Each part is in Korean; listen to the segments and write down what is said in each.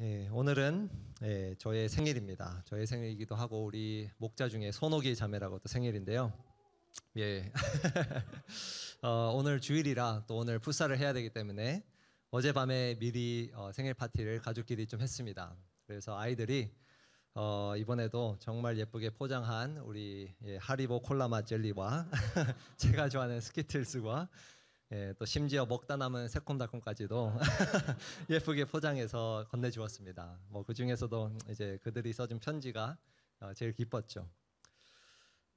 오늘은 저의 생일입니다. 저의 생일이기도 하고 우리 목자 중에 손옥이 자매라고 또 생일인데요. 예. 오늘 주일이라 또 오늘 풋살을 해야 되기 때문에 어젯밤에 미리 생일 파티를 가족끼리 좀 했습니다. 그래서 아이들이 이번에도 정말 예쁘게 포장한 우리 하리보 콜라맛 젤리와 제가 좋아하는 스키틀스와 또 심지어 먹다 남은 새콤달콤까지도 예쁘게 포장해서 건네주었습니다. 그 중에서도 이제 그들이 써준 편지가 제일 기뻤죠.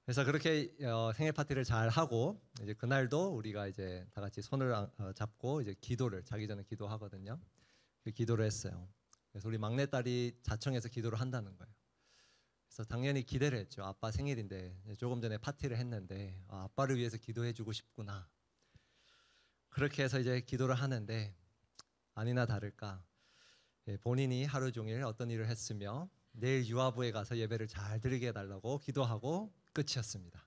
그래서 그렇게 생일 파티를 잘 하고 이제 그날도 우리가 이제 다 같이 손을 잡고 이제 기도를 자기 전에 기도하거든요. 그 기도를 했어요. 그래서 우리 막내딸이 자청해서 기도를 한다는 거예요. 그래서 당연히 기대를 했죠. 아빠 생일인데 조금 전에 파티를 했는데 아빠를 위해서 기도해주고 싶구나. 그렇게 해서 이제 기도를 하는데 아니나 다를까 본인이 하루 종일 어떤 일을 했으며 내일 유아부에 가서 예배를 잘 드리게 해달라고 기도하고 끝이었습니다.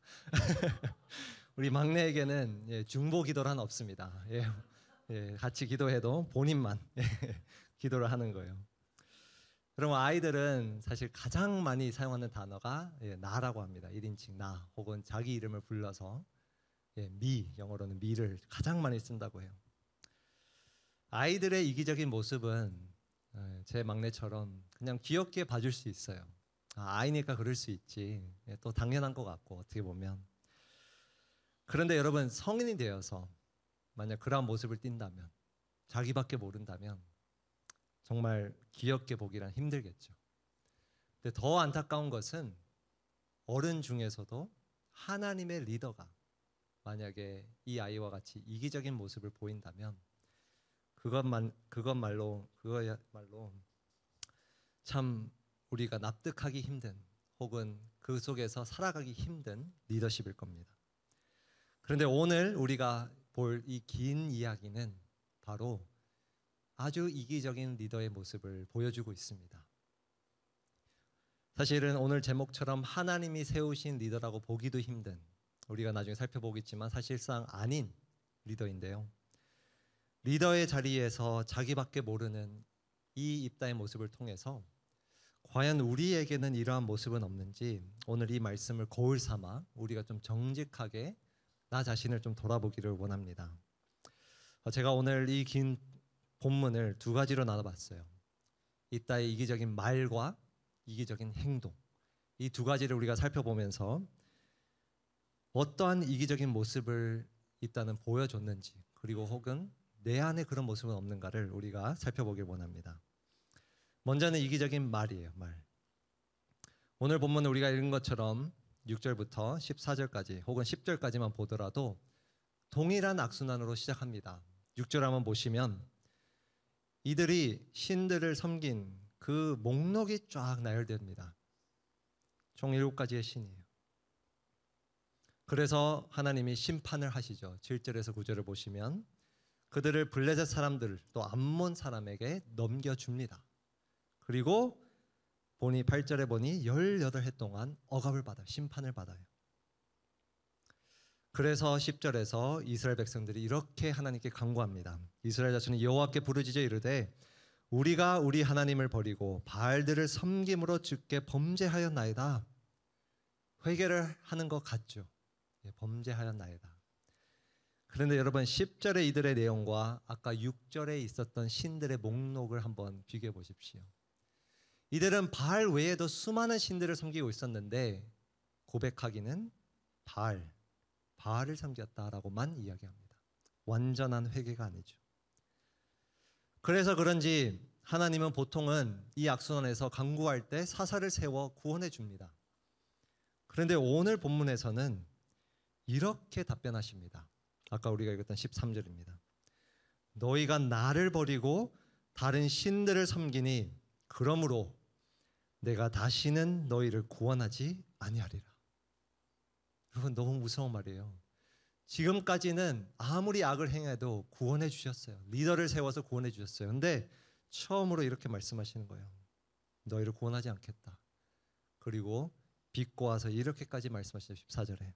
우리 막내에게는 중보 기도란 없습니다. 같이 기도해도 본인만 기도를 하는 거예요. 그러면 아이들은 사실 가장 많이 사용하는 단어가 나라고 합니다. 1인칭 나 혹은 자기 이름을 불러서 미, 영어로는 미를 가장 많이 쓴다고 해요. 아이들의 이기적인 모습은 제 막내처럼 그냥 귀엽게 봐줄 수 있어요. 아이니까 그럴 수 있지. 또 당연한 것 같고 어떻게 보면. 그런데 여러분 성인이 되어서 만약 그러한 모습을 띈다면 자기밖에 모른다면 정말 귀엽게 보기란 힘들겠죠. 근데 더 안타까운 것은 어른 중에서도 하나님의 리더가 만약에 이 아이와 같이 이기적인 모습을 보인다면 그것말로 참 우리가 납득하기 힘든 혹은 그 속에서 살아가기 힘든 리더십일 겁니다. 그런데 오늘 우리가 볼 이 긴 이야기는 바로 아주 이기적인 리더의 모습을 보여주고 있습니다. 사실은 오늘 제목처럼 하나님이 세우신 리더라고 보기도 힘든 우리가 나중에 살펴보겠지만 사실상 아닌 리더인데요. 리더의 자리에서 자기밖에 모르는 이 입다의 모습을 통해서 과연 우리에게는 이러한 모습은 없는지 오늘 이 말씀을 거울 삼아 우리가 좀 정직하게 나 자신을 좀 돌아보기를 원합니다. 제가 오늘 이 긴 본문을 두 가지로 나눠봤어요. 입다의 이기적인 말과 이기적인 행동, 이 두 가지를 우리가 살펴보면서 어떠한 이기적인 모습을 입다는 보여줬는지 그리고 혹은 내 안에 그런 모습은 없는가를 우리가 살펴보길 원합니다. 먼저는 이기적인 말이에요. 말. 오늘 본문은 우리가 읽은 것처럼 6절부터 14절까지 혹은 10절까지만 보더라도 동일한 악순환으로 시작합니다. 6절 한번 보시면 이들이 신들을 섬긴 그 목록이 쫙 나열됩니다. 총 7가지의 신이에요. 그래서 하나님이 심판을 하시죠. 7절에서 9절을 보시면 그들을 블레셋 사람들 또 암몬 사람에게 넘겨줍니다. 그리고 8절에 보니 18해 동안 억압을 받아요. 심판을 받아요. 그래서 10절에서 이스라엘 백성들이 이렇게 하나님께 간구합니다. 이스라엘 자손이 여호와께 부르짖어 이르되 우리가 우리 하나님을 버리고 바알들을 섬김으로 주께 범죄하였나이다. 회개를 하는 것 같죠. 범죄하였나이다. 그런데 여러분 10절의 이들의 내용과 아까 6절에 있었던 신들의 목록을 한번 비교해 보십시오. 이들은 바알 외에도 수많은 신들을 섬기고 있었는데 고백하기는 바알을 섬겼다라고만 이야기합니다. 완전한 회개가 아니죠. 그래서 그런지 하나님은 보통은 이 악순환에서 간구할 때 사사를 세워 구원해 줍니다. 그런데 오늘 본문에서는 이렇게 답변하십니다. 아까 우리가 읽었던 13절입니다. 너희가 나를 버리고 다른 신들을 섬기니 그러므로 내가 다시는 너희를 구원하지 아니하리라. 여러분 너무 무서운 말이에요. 지금까지는 아무리 악을 행해도 구원해 주셨어요. 리더를 세워서 구원해 주셨어요. 근데 처음으로 이렇게 말씀하시는 거예요. 너희를 구원하지 않겠다. 그리고 비꼬 와서 이렇게까지 말씀하시죠. 14절에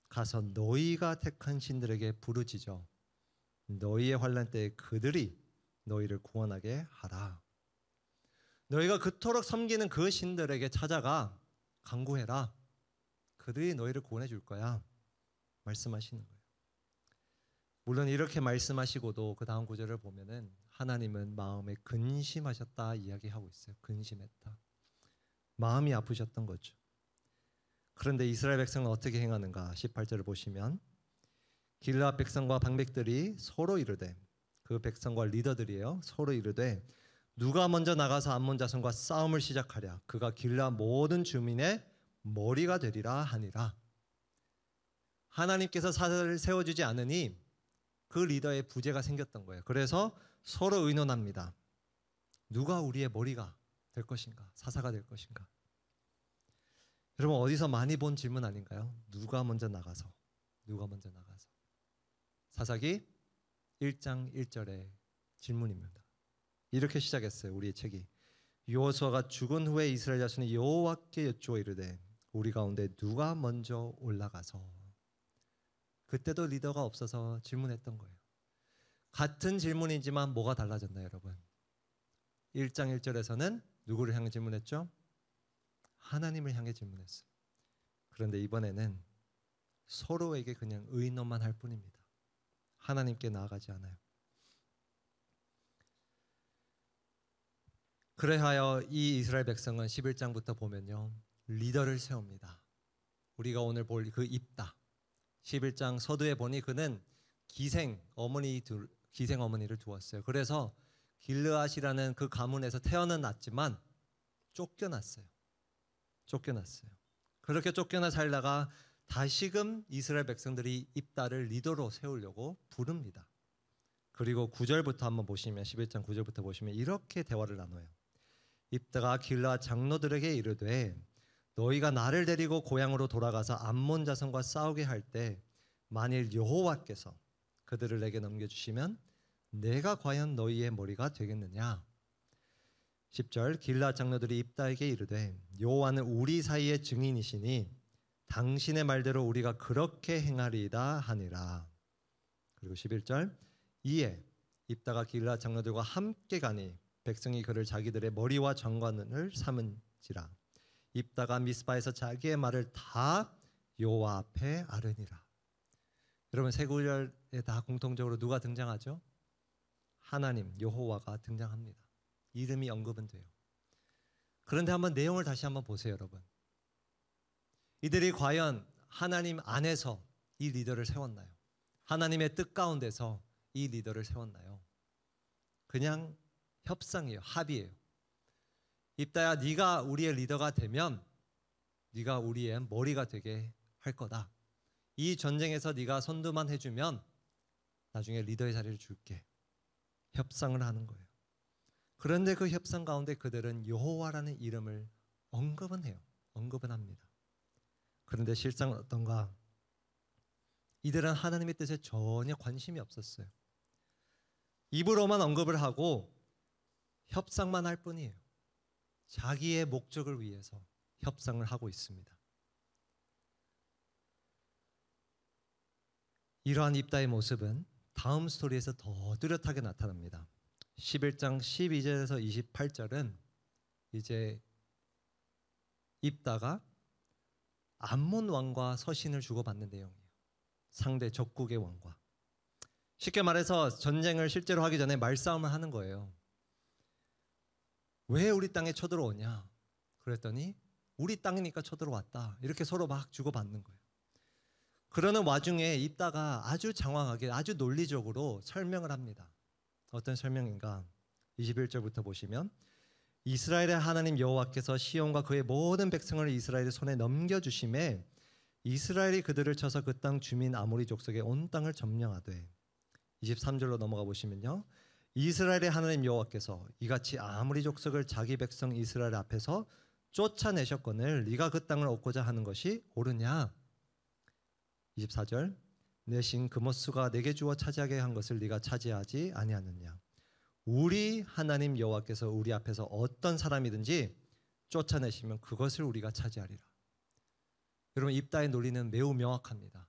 가서 너희가 택한 신들에게 부르짖어 너희의 환난 때에 그들이 너희를 구원하게 하라. 너희가 그토록 섬기는 그 신들에게 찾아가 간구해라. 그들이 너희를 구원해 줄 거야. 말씀하시는 거예요. 물론 이렇게 말씀하시고도 그 다음 구절을 보면은 하나님은 마음에 근심하셨다 이야기하고 있어요. 근심했다. 마음이 아프셨던 거죠. 그런데 이스라엘 백성은 어떻게 행하는가? 18절을 보시면 길르앗 백성과 방백들이 서로 이르되, 그 백성과 리더들이에요. 서로 이르되 누가 먼저 나가서 암몬 자손과 싸움을 시작하랴. 그가 길르앗 모든 주민의 머리가 되리라 하니라. 하나님께서 사사를 세워주지 않으니 그 리더의 부재가 생겼던 거예요. 그래서 서로 의논합니다. 누가 우리의 머리가 될 것인가? 사사가 될 것인가? 여러분, 어디서 많이 본 질문 아닌가요? 누가 먼저 나가서? 누가 먼저 나가서? 사사기 1장 1절의 질문입니다. 이렇게 시작했어요. 우리의 책이. 여호수아가 죽은 후에 이스라엘 자손이 여호와께 여쭈어 이르되 우리 가운데 누가 먼저 올라가서. 그때도 리더가 없어서 질문했던 거예요. 같은 질문이지만 뭐가 달라졌나요, 여러분? 1장 1절에서는 누구를 향해 질문했죠? 하나님을 향해 질문했어요. 그런데 이번에는 서로에게 그냥 의논만 할 뿐입니다. 하나님께 나아가지 않아요. 그래하여 이 이스라엘 백성은 11장부터 보면요, 리더를 세웁니다. 우리가 오늘 볼 그 입다, 11장 서두에 보니 그는 기생 어머니를 두었어요. 그래서 길르앗이라는 그 가문에서 태어는 났지만 쫓겨났어요. 그렇게 쫓겨나 살다가 다시금 이스라엘 백성들이 입다를 리더로 세우려고 부릅니다. 그리고 9절부터 한번 보시면, 11장 9절부터 보시면 이렇게 대화를 나눠요. 입다가 길르앗 장로들에게 이르되 너희가 나를 데리고 고향으로 돌아가서 암몬 자손과 싸우게 할 때 만일 여호와께서 그들을 내게 넘겨주시면 내가 과연 너희의 머리가 되겠느냐? 10절 길르앗 장로들이 입다에게 이르되 여호와는 우리 사이의 증인이시니 당신의 말대로 우리가 그렇게 행하리이다 하니라. 그리고 11절 이에 입다가 길르앗 장로들과 함께 가니 백성이 그를 자기들의 머리와 정관을 삼은지라. 입다가 미스바에서 자기의 말을 다 여호와 앞에 아뢰니라. 여러분, 세 구절에 다 공통적으로 누가 등장하죠? 하나님, 여호와가 등장합니다. 이름이 언급은 돼요. 그런데 한번 내용을 다시 한번 보세요, 여러분. 이들이 과연 하나님 안에서 이 리더를 세웠나요? 하나님의 뜻 가운데서 이 리더를 세웠나요? 그냥 협상이에요. 합의예요. 입다야, 네가 우리의 리더가 되면 네가 우리의 머리가 되게 할 거다. 이 전쟁에서 네가 선두만 해주면 나중에 리더의 자리를 줄게. 협상을 하는 거예요. 그런데 그 협상 가운데 그들은 여호와라는 이름을 언급은 해요. 언급은 합니다. 그런데 실상은 어떤가? 이들은 하나님의 뜻에 전혀 관심이 없었어요. 입으로만 언급을 하고 협상만 할 뿐이에요. 자기의 목적을 위해서 협상을 하고 있습니다. 이러한 입다의 모습은 다음 스토리에서 더 뚜렷하게 나타납니다. 11장 12절에서 28절은 이제 입다가 암몬 왕과 서신을 주고받는 내용이에요. 상대 적국의 왕과. 쉽게 말해서 전쟁을 실제로 하기 전에 말싸움을 하는 거예요. 왜 우리 땅에 쳐들어오냐? 그랬더니 우리 땅이니까 쳐들어왔다. 이렇게 서로 막 주고받는 거예요. 그러는 와중에 입다가 아주 장황하게, 아주 논리적으로 설명을 합니다. 어떤 설명인가? 21절부터 보시면 이스라엘의 하나님 여호와께서 시온과 그의 모든 백성을 이스라엘의 손에 넘겨주심에 이스라엘이 그들을 쳐서 그 땅 주민 아모리 족속의 온 땅을 점령하되. 23절로 넘어가 보시면요, 이스라엘의 하나님 여호와께서 이같이 아모리 족속을 자기 백성 이스라엘 앞에서 쫓아내셨거늘 네가 그 땅을 얻고자 하는 것이 옳으냐? 24절 내 신 그모스가 내게 주어 차지하게 한 것을 네가 차지하지 아니하느냐? 우리 하나님 여호와께서 우리 앞에서 어떤 사람이든지 쫓아내시면 그것을 우리가 차지하리라. 여러분, 입다의 논리는 매우 명확합니다.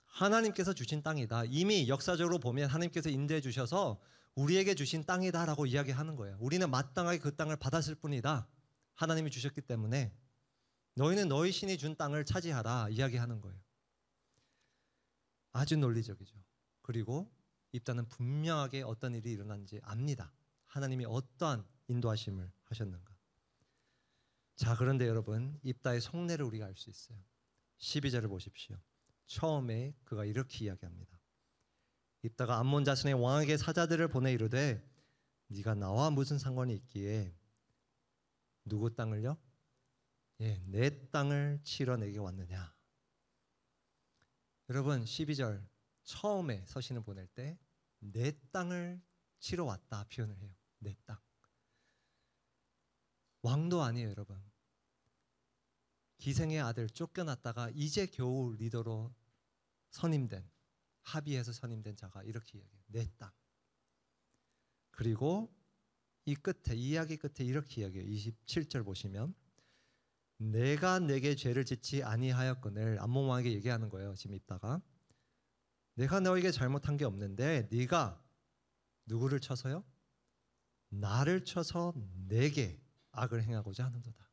하나님께서 주신 땅이다. 이미 역사적으로 보면 하나님께서 인도해 주셔서 우리에게 주신 땅이다라고 이야기하는 거예요. 우리는 마땅하게 그 땅을 받았을 뿐이다. 하나님이 주셨기 때문에 너희는 너희 신이 준 땅을 차지하라 이야기하는 거예요. 아주 논리적이죠. 그리고 입다는 분명하게 어떤 일이 일어난지 압니다. 하나님이 어떠한 인도하심을 하셨는가. 자, 그런데 여러분, 입다의 속내를 우리가 알 수 있어요. 12절을 보십시오. 처음에 그가 이렇게 이야기합니다. 입다가 암몬 자손의 왕에게 사자들을 보내 이르되 네가 나와 무슨 상관이 있기에 누구 땅을요? 내 땅을 치러 내게 왔느냐. 여러분, 12절 처음에 서신을 보낼 때 내 땅을 치러 왔다 표현을 해요. 내 땅. 왕도 아니에요, 여러분. 기생의 아들 쫓겨났다가 이제 겨우 리더로 선임된, 합의해서 선임된 자가 이렇게 이야기해요. 내 땅. 그리고 이 끝에, 이야기 끝에 이렇게 이야기해요. 27절 보시면 내가 내게 죄를 짓지 아니하였거늘, 암몬 왕에게 얘기하는 거예요. 지금 있다가 내가 너에게 잘못한 게 없는데 네가 누구를 쳐서요? 나를 쳐서 내게 악을 행하고자 하는도다.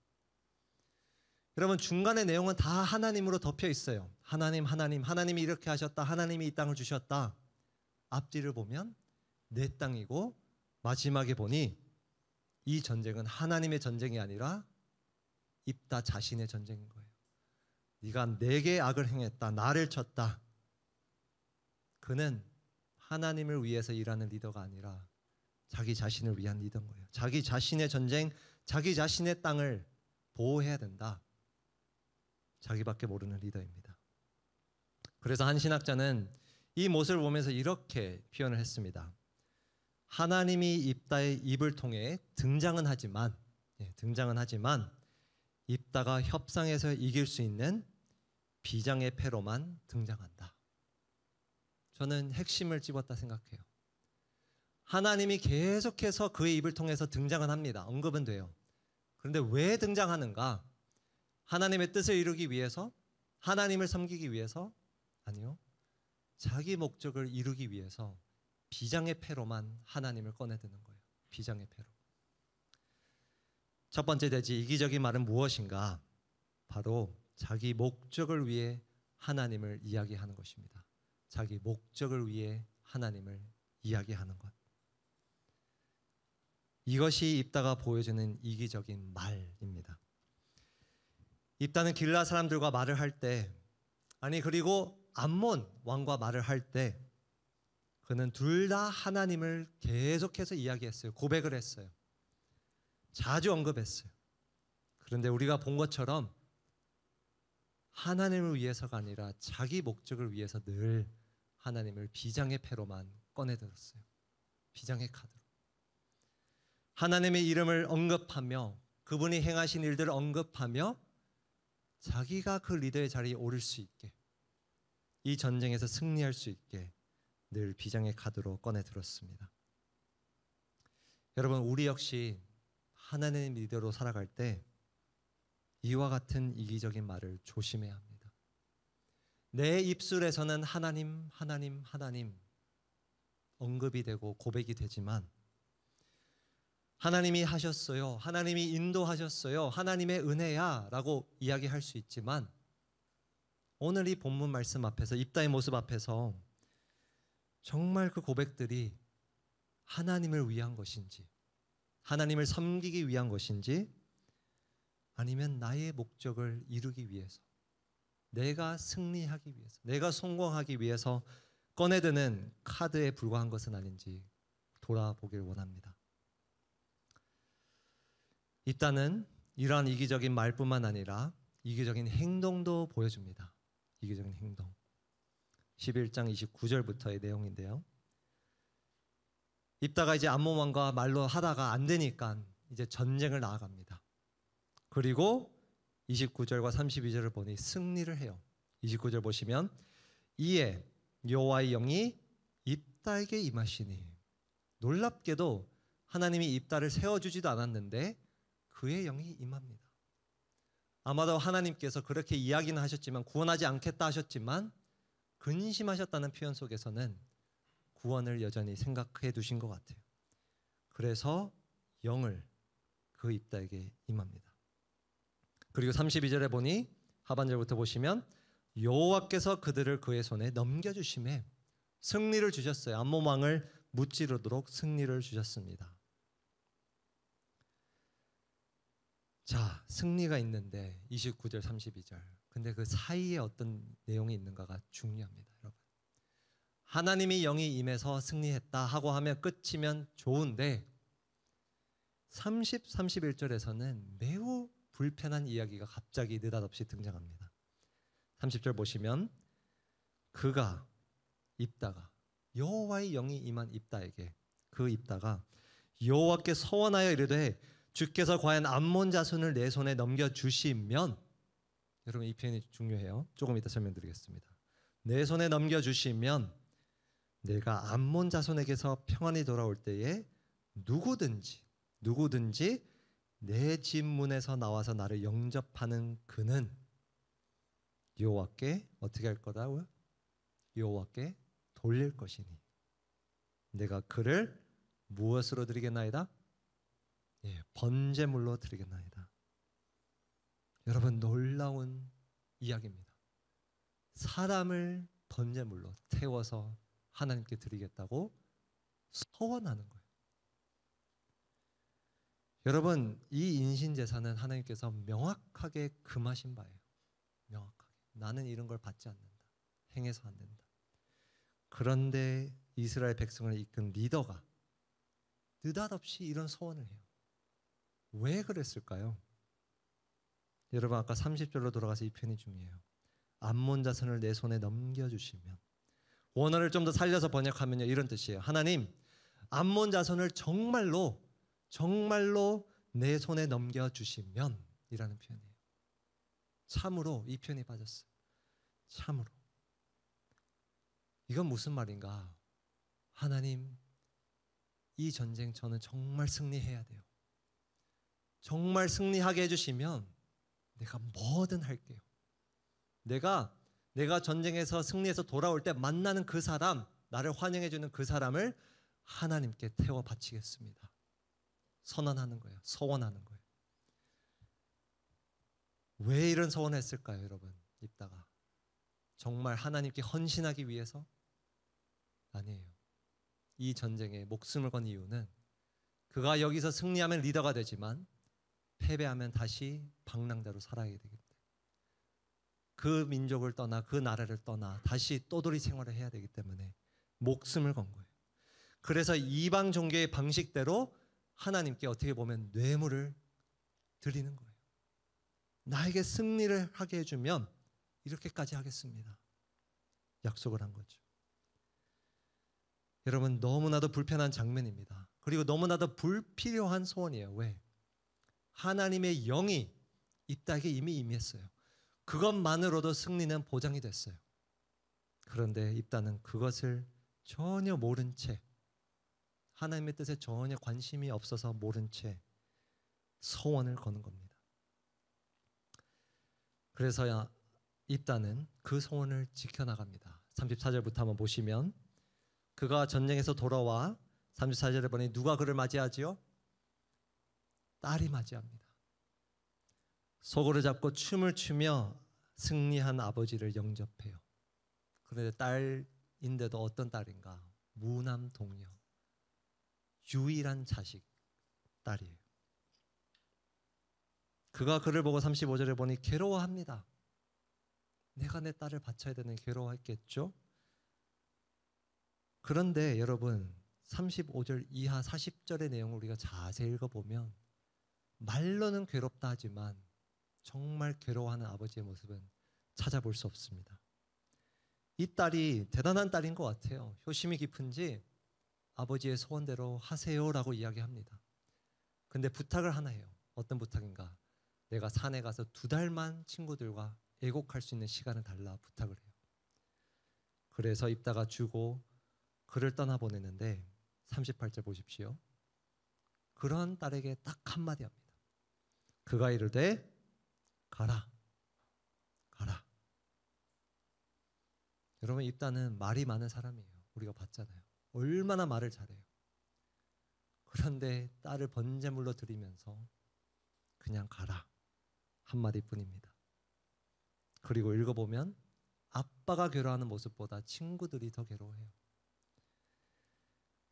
여러분, 중간의 내용은 다 하나님으로 덮여 있어요. 하나님이 이렇게 하셨다. 하나님이 이 땅을 주셨다. 앞뒤를 보면 내 땅이고 마지막에 보니 이 전쟁은 하나님의 전쟁이 아니라 입다 자신의 전쟁인 거예요. 네가 내게 악을 행했다. 나를 쳤다. 그는 하나님을 위해서 일하는 리더가 아니라 자기 자신을 위한 리더인 거예요. 자기 자신의 전쟁, 자기 자신의 땅을 보호해야 된다. 자기밖에 모르는 리더입니다. 그래서 한 신학자는 이 모습을 보면서 이렇게 표현을 했습니다. 하나님이 입다의 입을 통해 등장은 하지만 입다가 협상에서 이길 수 있는 비장의 패로만 등장한다. 저는 핵심을 집었다 생각해요. 하나님이 계속해서 그의 입을 통해서 등장은 합니다. 언급은 돼요. 그런데 왜 등장하는가? 하나님의 뜻을 이루기 위해서? 하나님을 섬기기 위해서? 아니요. 자기 목적을 이루기 위해서 비장의 패로만 하나님을 꺼내드는 거예요. 비장의 패로. 첫 번째 대지 이기적인 말은 무엇인가? 바로 자기 목적을 위해 하나님을 이야기하는 것입니다. 자기 목적을 위해 하나님을 이야기하는 것. 이것이 입다가 보여주는 이기적인 말입니다. 입다는 길라 사람들과 말을 할 때, 그리고 암몬 왕과 말을 할 때 그는 둘 다 하나님을 계속해서 이야기했어요. 고백을 했어요. 자주 언급했어요. 그런데 우리가 본 것처럼 하나님을 위해서가 아니라 자기 목적을 위해서 늘 하나님을 비장의 패로만 꺼내들었어요. 비장의 카드로. 하나님의 이름을 언급하며 그분이 행하신 일들을 언급하며 자기가 그 리더의 자리에 오를 수 있게, 이 전쟁에서 승리할 수 있게 늘 비장의 카드로 꺼내들었습니다. 여러분, 우리 역시 하나님의 리더로 살아갈 때 이와 같은 이기적인 말을 조심해야 합니다. 내 입술에서는 하나님 언급이 되고 고백이 되지만 하나님이 하셨어요. 하나님이 인도하셨어요. 하나님의 은혜야 라고 이야기할 수 있지만 오늘 이 본문 말씀 앞에서, 입다의 모습 앞에서 정말 그 고백들이 하나님을 위한 것인지, 하나님을 섬기기 위한 것인지, 아니면 나의 목적을 이루기 위해서, 내가 승리하기 위해서, 내가 성공하기 위해서 꺼내드는 카드에 불과한 것은 아닌지 돌아보길 원합니다. 입다는 이러한 이기적인 말뿐만 아니라 이기적인 행동도 보여줍니다. 이기적인 행동. 11장 29절부터의 내용인데요. 입다가 이제 암몬 왕과 말로 하다가 안 되니까 이제 전쟁을 나아갑니다. 그리고 29절과 32절을 보니 승리를 해요. 29절 보시면 이에 여호와의 영이 입다에게 임하시니, 놀랍게도 하나님이 입다를 세워주지도 않았는데 그의 영이 임합니다. 아마도 하나님께서 그렇게 이야기는 하셨지만, 구원하지 않겠다 하셨지만 근심하셨다는 표현 속에서는 구원을 여전히 생각해 두신 것 같아요. 그래서 영을 그 입다에게 임합니다. 그리고 32절에 보니 하반절부터 보시면 여호와께서 그들을 그의 손에 넘겨주심에 승리를 주셨어요. 암몬 왕을 무찌르도록 승리를 주셨습니다. 자, 승리가 있는데 29절 32절. 근데 그 사이에 어떤 내용이 있는가가 중요합니다, 여러분. 하나님이 영이 임해서 승리했다 하고 하면 끝이면 좋은데 30, 31절에서는 매우 불편한 이야기가 갑자기 느닷없이 등장합니다. 30절 보시면 그가 입다가 여호와의 영이 임한 입다에게 그 입다가 여호와께 서원하여 이르되 주께서 과연 암몬 자손을 내 손에 넘겨주시면, 여러분 이 표현이 중요해요. 조금 이따 설명드리겠습니다. 내 손에 넘겨주시면 내가 암몬 자손에게서 평안히 돌아올 때에 누구든지 내 집 문에서 나와서 나를 영접하는 그는 여호와께 어떻게 할 거다고요? 여호와께 돌릴 것이니 내가 그를 무엇으로 드리겠나이다? 예, 번제물로 드리겠나이다. 여러분 놀라운 이야기입니다. 사람을 번제물로 태워서 하나님께 드리겠다고 서원하는 거예요. 여러분 이 인신제사는 하나님께서 명확하게 금하신 바예요. 명확하게. 나는 이런 걸 받지 않는다. 행해서 안 된다. 그런데 이스라엘 백성을 이끈 리더가 느닷없이 이런 소원을 해요. 왜 그랬을까요? 여러분 아까 30절로 돌아가서 이 표현이 중요해요. 암몬 자손을 내 손에 넘겨주시면, 원어를 좀 더 살려서 번역하면요 이런 뜻이에요. 하나님, 암몬 자손을 정말로 내 손에 넘겨주시면 이라는 표현이에요. 참으로 이 표현이 빠졌어요. 참으로. 이건 무슨 말인가? 하나님, 이 전쟁 저는 정말 승리해야 돼요. 정말 승리하게 해주시면 내가 뭐든 할게요. 내가 전쟁에서 승리해서 돌아올 때 만나는 그 사람, 나를 환영해주는 그 사람을 하나님께 태워 바치겠습니다. 선언하는 거예요. 서원하는 거예요. 왜 이런 서원을 했을까요, 여러분? 입다가 정말 하나님께 헌신하기 위해서? 아니에요. 이 전쟁에 목숨을 건 이유는 그가 여기서 승리하면 리더가 되지만 패배하면 다시 방랑자로 살아야 되기 때문에, 그 민족을 떠나 그 나라를 떠나 다시 또돌이 생활을 해야 되기 때문에 목숨을 건 거예요. 그래서 이방 종교의 방식대로 하나님께 어떻게 보면 뇌물을 드리는 거예요. 나에게 승리를 하게 해주면 이렇게까지 하겠습니다. 약속을 한 거죠. 여러분 너무나도 불편한 장면입니다. 그리고 너무나도 불필요한 소원이에요. 왜? 하나님의 영이 입다에게 이미 임했어요. 그것만으로도 승리는 보장이 됐어요. 그런데 입다는 그것을 전혀 모른 채, 하나님의 뜻에 전혀 관심이 없어서 모른 채 소원을 거는 겁니다. 그래서야 입다는 그 소원을 지켜나갑니다. 34절부터 한번 보시면 그가 전쟁에서 돌아와 34절에 보니 누가 그를 맞이하지요? 딸이 맞이합니다. 소고를 잡고 춤을 추며 승리한 아버지를 영접해요. 그런데 딸인데도 어떤 딸인가? 무남 동녀, 유일한 자식 딸이에요. 그가 그를 보고 35절에 보니 괴로워합니다. 내가 내 딸을 바쳐야 되는 괴로워했겠죠? 그런데 여러분 35절 이하 40절의 내용을 우리가 자세히 읽어보면 말로는 괴롭다 하지만 정말 괴로워하는 아버지의 모습은 찾아볼 수 없습니다. 이 딸이 대단한 딸인 것 같아요. 효심이 깊은지 아버지의 소원대로 하세요라고 이야기합니다. 근데 부탁을 하나 해요. 어떤 부탁인가? 내가 산에 가서 2달만 친구들과 애곡할 수 있는 시간을 달라 부탁을 해요. 그래서 입다가 주고 그를 떠나보내는데 38절 보십시오. 그런 딸에게 딱 한마디 합니다. 그가 이르되 가라, 가라. 여러분 입다는 말이 많은 사람이에요. 우리가 봤잖아요. 얼마나 말을 잘해요. 그런데 딸을 번제물로 드리면서 그냥 가라 한마디뿐입니다. 그리고 읽어보면 아빠가 괴로워하는 모습보다 친구들이 더 괴로워해요.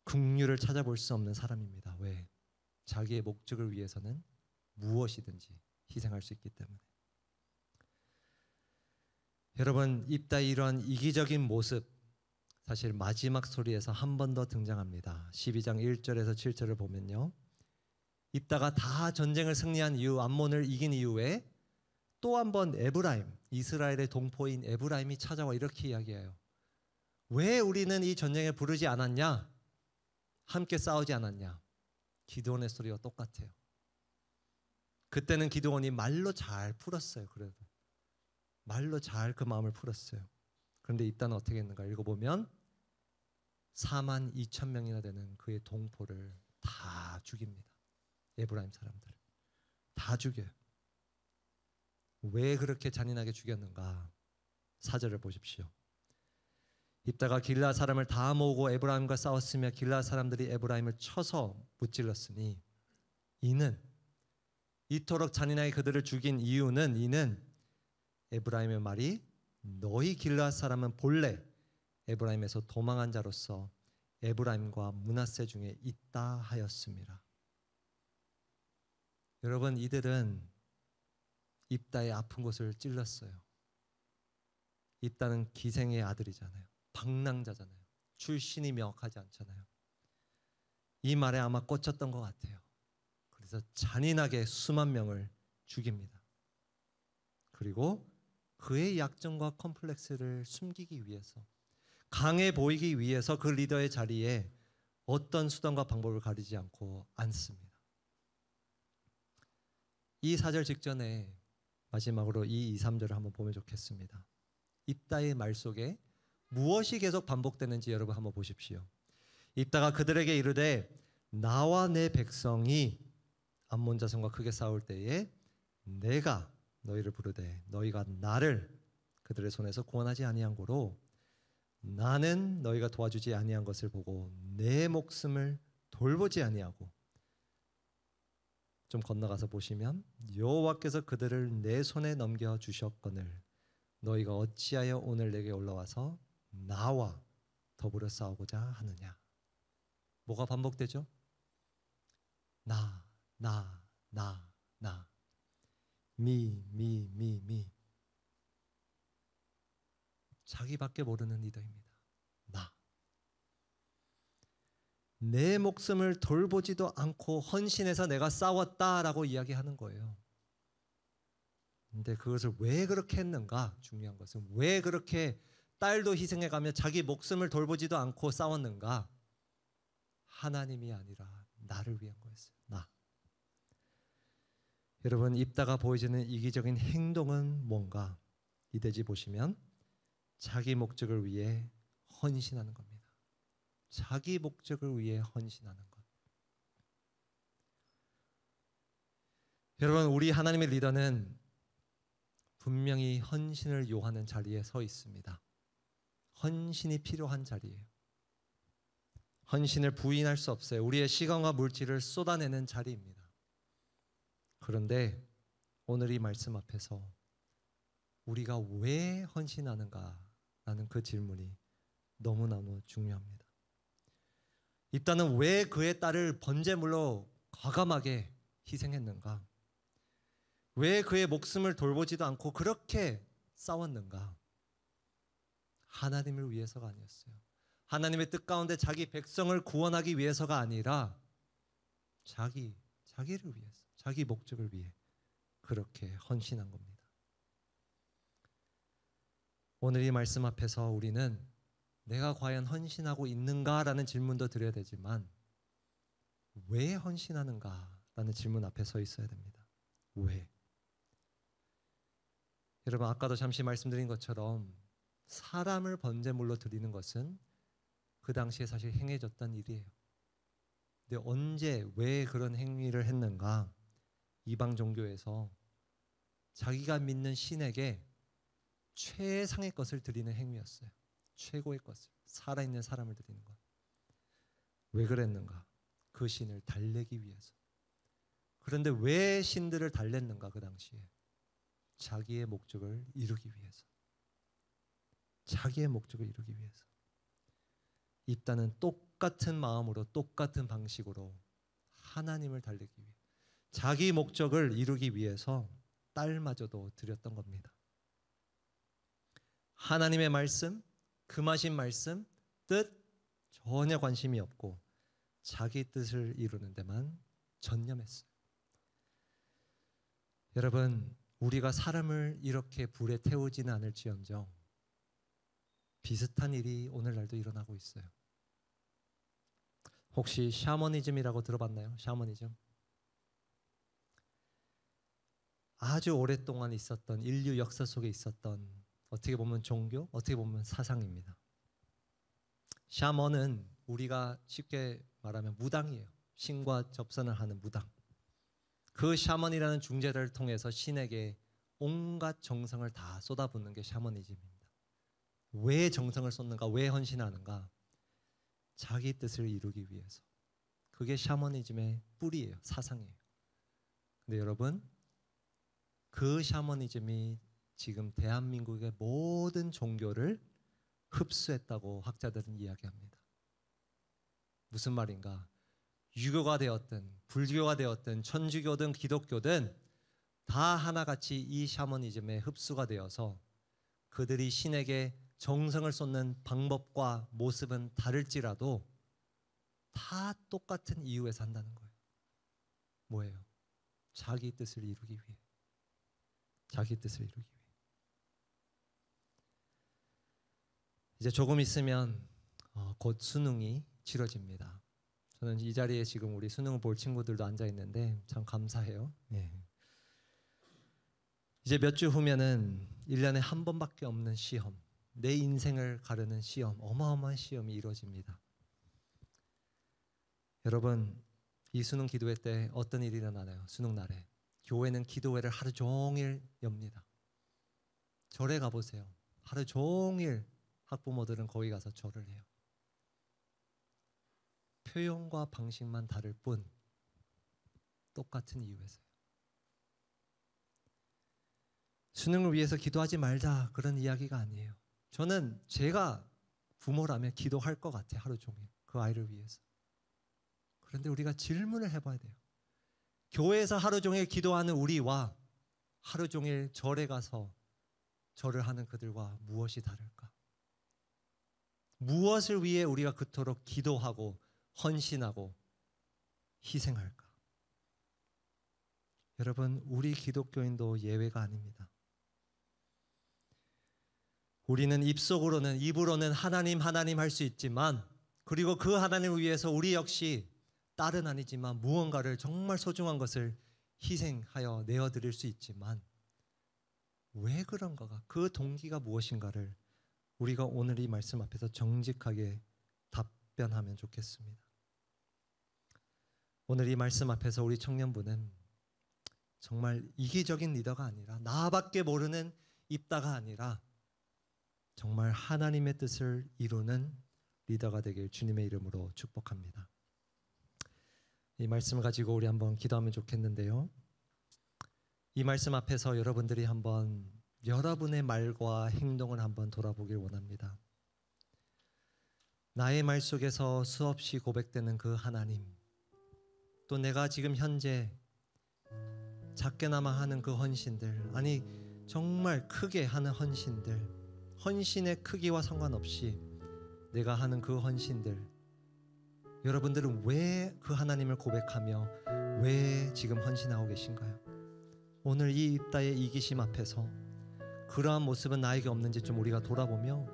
긍휼을 찾아볼 수 없는 사람입니다. 왜? 자기의 목적을 위해서는 무엇이든지 희생할 수 있기 때문에. 여러분, 입다의 이러한 이기적인 모습 사실 마지막 소리에서 한 번 더 등장합니다. 12장 1절에서 7절을 보면요, 입다가 다 전쟁을 승리한 이후, 암몬을 이긴 이후에 또 한 번 에브라임, 이스라엘의 동포인 에브라임이 찾아와 이렇게 이야기해요. 왜 우리는 이 전쟁에 부르지 않았냐? 함께 싸우지 않았냐? 기드온의 소리와 똑같아요. 그때는 기드온이 말로 잘 풀었어요. 그래도 말로 잘 그 마음을 풀었어요. 그런데 입다는 어떻게 했는가? 읽어보면 4만 2천 명이나 되는 그의 동포를 다 죽입니다. 에브라임 사람들을 다 죽여요. 왜 그렇게 잔인하게 죽였는가? 4절을 보십시오. 입다가 길라 사람을 다 모으고 에브라임과 싸웠으며 길라 사람들이 에브라임을 쳐서 무찔렀으니 이는, 이토록 잔인하게 그들을 죽인 이유는, 이는 에브라임의 말이 너희 길라 사람은 본래 에브라임에서 도망한 자로서 에브라임과 므낫세 중에 있다 하였습니다. 여러분, 이들은 입다의 아픈 곳을 찔렀어요. 입다는 기생의 아들이잖아요. 방랑자잖아요. 출신이 명확하지 않잖아요. 이 말에 아마 꽂혔던 것 같아요. 그래서 잔인하게 수만 명을 죽입니다. 그리고 그의 약점과 컴플렉스를 숨기기 위해서, 강해 보이기 위해서 그 리더의 자리에 어떤 수단과 방법을 가리지 않고 앉습니다. 이 4절 직전에 마지막으로 이 2, 3절을 한번 보면 좋겠습니다. 입다의 말 속에 무엇이 계속 반복되는지 여러분 한번 보십시오. 입다가 그들에게 이르되 나와 내 백성이 암몬 자손과 크게 싸울 때에 내가 너희를 부르되 너희가 나를 그들의 손에서 구원하지 아니한 고로 나는 너희가 도와주지 아니한 것을 보고 내 목숨을 돌보지 아니하고, 좀 건너가서 보시면 여호와께서 그들을 내 손에 넘겨 주셨거늘 너희가 어찌하여 오늘 내게 올라와서 나와 더불어 싸우고자 하느냐. 뭐가 반복되죠? 나. 미. 자기밖에 모르는 리더입니다. 나. 내 목숨을 돌보지도 않고 헌신해서 내가 싸웠다라고 이야기하는 거예요. 근데 그것을 왜 그렇게 했는가? 중요한 것은 왜 그렇게 딸도 희생해가며 자기 목숨을 돌보지도 않고 싸웠는가? 하나님이 아니라 나를 위한 거였어요. 나. 여러분, 입다가 보여지는 이기적인 행동은 뭔가? 이대지 보시면 자기 목적을 위해 헌신하는 겁니다. 자기 목적을 위해 헌신하는 것. 여러분, 우리 하나님의 리더는 분명히 헌신을 요하는 자리에 서 있습니다. 헌신이 필요한 자리예요. 헌신을 부인할 수 없어요. 우리의 시간과 물질을 쏟아내는 자리입니다. 그런데 오늘 이 말씀 앞에서 우리가 왜 헌신하는가라는 그 질문이 너무너무 중요합니다. 입다는 왜 그의 딸을 번제물로 과감하게 희생했는가? 왜 그의 목숨을 돌보지도 않고 그렇게 싸웠는가? 하나님을 위해서가 아니었어요. 하나님의 뜻 가운데 자기 백성을 구원하기 위해서가 아니라 자기를 위해서, 자기 목적을 위해 그렇게 헌신한 겁니다. 오늘 이 말씀 앞에서 우리는 내가 과연 헌신하고 있는가라는 질문도 드려야 되지만 왜 헌신하는가라는 질문 앞에 서 있어야 됩니다. 왜? 여러분, 아까도 잠시 말씀드린 것처럼 사람을 번제물로 드리는 것은 그 당시에 사실 행해졌던 일이에요. 근데 언제 왜 그런 행위를 했는가? 이방 종교에서 자기가 믿는 신에게 최상의 것을 드리는 행위였어요. 최고의 것을, 살아있는 사람을 드리는 것. 왜 그랬는가? 그 신을 달래기 위해서. 그런데 왜 신들을 달랬는가? 그 당시에 자기의 목적을 이루기 위해서. 자기의 목적을 이루기 위해서. 입다는 똑같은 마음으로 똑같은 방식으로 하나님을 달래기 위해 자기 목적을 이루기 위해서 딸마저도 드렸던 겁니다. 하나님의 말씀, 금하신 말씀, 뜻 전혀 관심이 없고 자기 뜻을 이루는 데만 전념했어요. 여러분, 우리가 사람을 이렇게 불에 태우지는 않을지언정 비슷한 일이 오늘날도 일어나고 있어요. 혹시 샤머니즘이라고 들어봤나요? 샤머니즘. 아주 오랫동안 있었던 인류 역사 속에 있었던 어떻게 보면 종교, 어떻게 보면 사상입니다. 샤먼은 우리가 쉽게 말하면 무당이에요. 신과 접선을 하는 무당. 그 샤먼이라는 중재자를 통해서 신에게 온갖 정성을 다 쏟아붓는 게 샤머니즘입니다. 왜 정성을 쏟는가? 왜 헌신하는가? 자기 뜻을 이루기 위해서. 그게 샤머니즘의 뿌리예요. 사상이에요. 근데 여러분, 그 샤머니즘이 지금 대한민국의 모든 종교를 흡수했다고 학자들은 이야기합니다. 무슨 말인가? 유교가 되었든 불교가 되었든 천주교든 기독교든 다 하나같이 이 샤머니즘에 흡수가 되어서 그들이 신에게 정성을 쏟는 방법과 모습은 다를지라도 다 똑같은 이유에서 한다는 거예요. 뭐예요? 자기 뜻을 이루기 위해. 자기 뜻을 이루기 위해. 이제 조금 있으면 곧 수능이 치러집니다. 저는 이 자리에 지금 우리 수능을 볼 친구들도 앉아 있는데 참 감사해요. 예. 이제 몇 주 후면은 1년에 한 번밖에 없는 시험, 내 인생을 가르는 시험, 어마어마한 시험이 이루어집니다. 여러분, 이 수능 기도회 때 어떤 일이 일어나나요? 수능 날에 교회는 기도회를 하루 종일 엽니다. 절에 가보세요. 하루 종일 학부모들은 거기 가서 절을 해요. 표현과 방식만 다를 뿐 똑같은 이유에서요. 수능을 위해서 기도하지 말자 그런 이야기가 아니에요. 저는 제가 부모라면 기도할 것 같아요. 하루 종일 그 아이를 위해서. 그런데 우리가 질문을 해봐야 돼요. 교회에서 하루 종일 기도하는 우리와 하루 종일 절에 가서 절을 하는 그들과 무엇이 다를까? 무엇을 위해 우리가 그토록 기도하고 헌신하고 희생할까? 여러분, 우리 기독교인도 예외가 아닙니다. 우리는 입으로는 하나님 할 수 있지만, 그리고 그 하나님을 위해서 우리 역시 딸은 아니지만 무언가를 정말 소중한 것을 희생하여 내어드릴 수 있지만, 왜 그런가가, 그 동기가 무엇인가를 우리가 오늘 이 말씀 앞에서 정직하게 답변하면 좋겠습니다. 오늘 이 말씀 앞에서 우리 청년부는 정말 이기적인 리더가 아니라, 나밖에 모르는 입다가 아니라 정말 하나님의 뜻을 이루는 리더가 되길 주님의 이름으로 축복합니다. 이 말씀을 가지고 우리 한번 기도하면 좋겠는데요. 이 말씀 앞에서 여러분들이 한번 여러분의 말과 행동을 한번 돌아보길 원합니다. 나의 말 속에서 수없이 고백되는 그 하나님, 또 내가 지금 현재 작게나마 하는 그 헌신들, 아니 정말 크게 하는 헌신들, 헌신의 크기와 상관없이 내가 하는 그 헌신들, 여러분들은 왜 그 하나님을 고백하며 왜 지금 헌신하고 계신가요? 오늘 이 입다의 이기심 앞에서 그러한 모습은 나에게 없는지 좀 우리가 돌아보며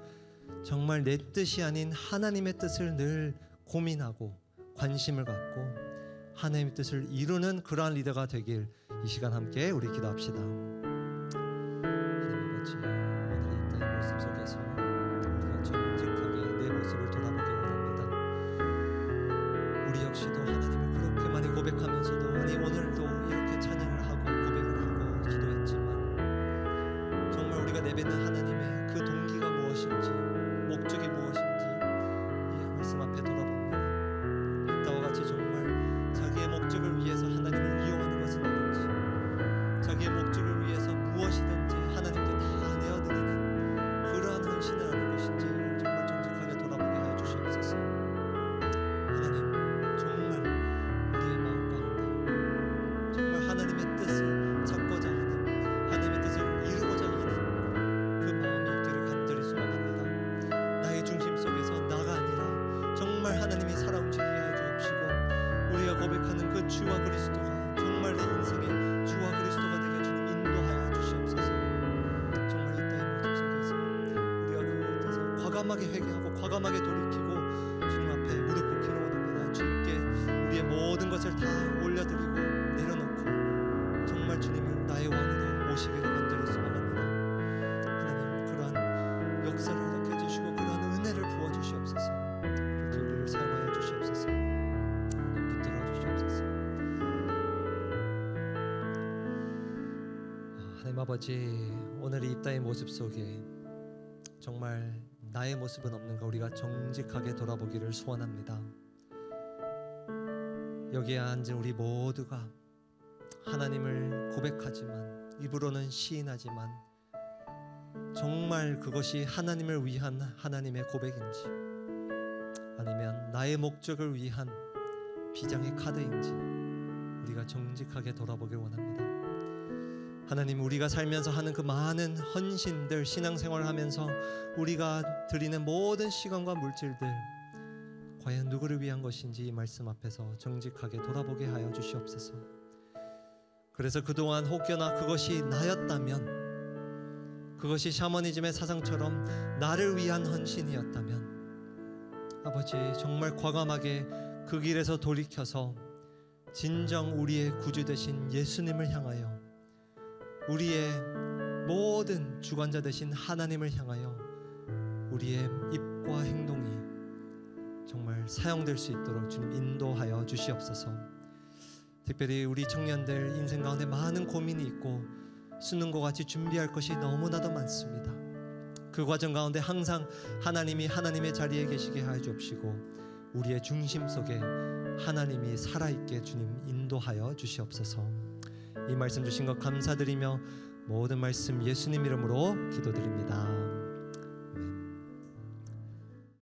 정말 내 뜻이 아닌 하나님의 뜻을 늘 고민하고 관심을 갖고 하나님의 뜻을 이루는 그러한 리더가 되길 이 시간 함께 우리 기도합시다. 하나님 아버지, 오늘 이 입다의 모습 속에서 우리가 정직하게 내 모습을 돌아보기 원합니다. 우리 역시도 하나님을 그렇게 많이 고백하면서도, 아니 오늘도 이렇게 찬양을 하고 고백을 하고 기도했지만 정말 우리가 내뱉는 하나님의 그 동기가 무엇인지, 목적이 무엇인지 이 말씀 앞에 돌아봅니다. 주와 그리스도가 정말 내 인생의 주와 그리스도가 되게 주님 인도하여 주시옵소서. 정말 이 땅의 모습 속에서 우리가 그곳에서 과감하게 회개하고 과감하게 돌이키고 주님 앞에 무릎 꿇기를 원합니다. 주님께 우리의 모든 것을 다 올려드리고 내려놓고 정말 주님을 나의 왕으로 모시기를 간절히 소망합니다. 하나님, 그러한 역사를 허락해 주시고 그러한 은혜를 부어 주시옵소서. 그렇게 우리를 사용하여 주시옵소서. 붙들어 주시옵소서. 하나님 아버지, 오늘 이 입다의 모습 속에 정말 나의 모습은 없는가 우리가 정직하게 돌아보기를 소원합니다. 여기에 앉은 우리 모두가 하나님을 고백하지만 입으로는 시인하지만 정말 그것이 하나님을 위한 하나님의 고백인지 아니면 나의 목적을 위한 비장의 카드인지 우리가 정직하게 돌아보길 원합니다. 하나님, 우리가 살면서 하는 그 많은 헌신들, 신앙생활을 하면서 우리가 드리는 모든 시간과 물질들 과연 누구를 위한 것인지 이 말씀 앞에서 정직하게 돌아보게 하여 주시옵소서. 그래서 그동안 혹여나 그것이 나였다면, 그것이 샤머니즘의 사상처럼 나를 위한 헌신이었다면 아버지, 정말 과감하게 그 길에서 돌이켜서 진정 우리의 구주 되신 예수님을 향하여, 우리의 모든 주관자 되신 하나님을 향하여 우리의 입과 행동이 정말 사용될 수 있도록 주님 인도하여 주시옵소서. 특별히 우리 청년들 인생 가운데 많은 고민이 있고 수능과 같이 준비할 것이 너무나도 많습니다. 그 과정 가운데 항상 하나님이 하나님의 자리에 계시게 하여 주옵시고 우리의 중심 속에 하나님이 살아있게 주님 인도하여 주시옵소서. 이 말씀 주신 것 감사드리며 모든 말씀 예수님 이름으로 기도드립니다.